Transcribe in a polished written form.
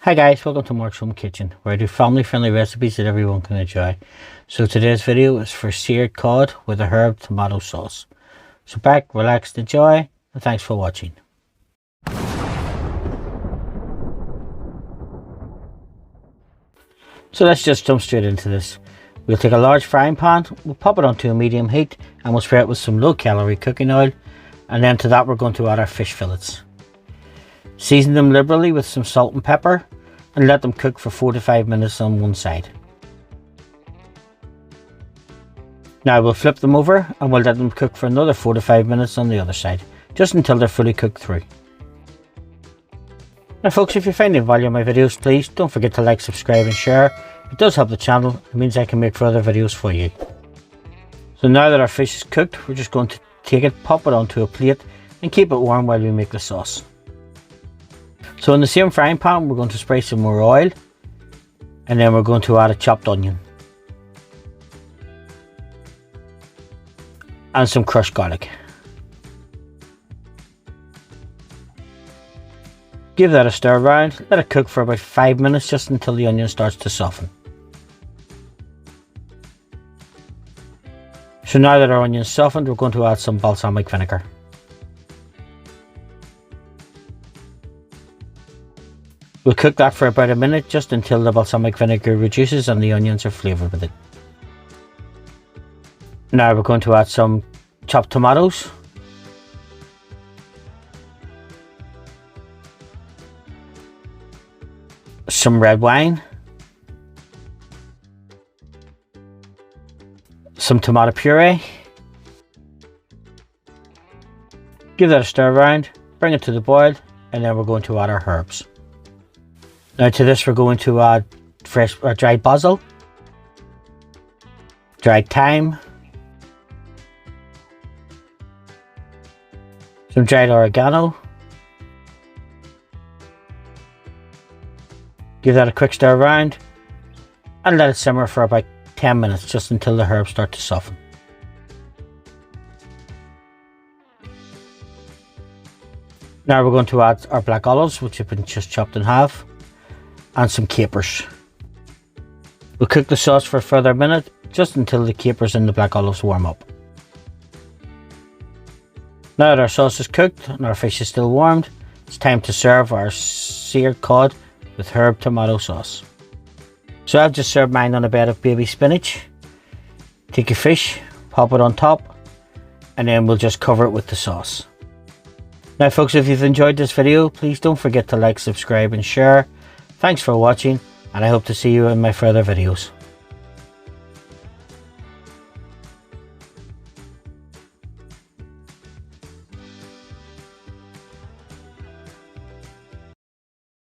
Hi guys, welcome to Mark's Home Kitchen, where I do family friendly recipes that everyone can enjoy. So today's video is for seared cod with a herb tomato sauce. So back, relax, enjoy, and thanks for watching. So let's just jump straight into this. We'll take a large frying pan, we'll pop it onto a medium heat, and we'll spray it with some low calorie cooking oil, and then to that we're going to add our fish fillets. Season them liberally with some salt and pepper and let them cook for 4 to 5 minutes on one side. Now we'll flip them over and we'll let them cook for another 4 to 5 minutes on the other side, just until they're fully cooked through. Now folks, if you find any value in my videos, please don't forget to like, subscribe and share. It does help the channel, it means I can make further videos for you. So now that our fish is cooked, we're just going to take it, pop it onto a plate and keep it warm while we make the sauce. So in the same frying pan we're going to spray some more oil, and then we're going to add a chopped onion and some crushed garlic. Give that a stir around, let it cook for about 5 minutes just until the onion starts to soften. So now that our onion is softened, we're going to add some balsamic vinegar. We'll cook that for about a minute, just until the balsamic vinegar reduces and the onions are flavoured with it. Now we're going to add some chopped tomatoes, some red wine, some tomato puree. Give that a stir around, bring it to the boil, and then we're going to add our herbs. Now to this we're going to add fresh dried basil, dried thyme, some dried oregano. Give that a quick stir around and let it simmer for about 10 minutes, just until the herbs start to soften. Now we're going to add our black olives, which have been just chopped in half, and some capers. We'll cook the sauce for a further minute, just until the capers and the black olives warm up. Now that our sauce is cooked and our fish is still warmed, it's time to serve our seared cod with herb tomato sauce. So I've just served mine on a bed of baby spinach. Take your fish, pop it on top, and then we'll just cover it with the sauce. Now folks, if you've enjoyed this video, please don't forget to like, subscribe and share. Thanks for watching, and I hope to see you in my further videos.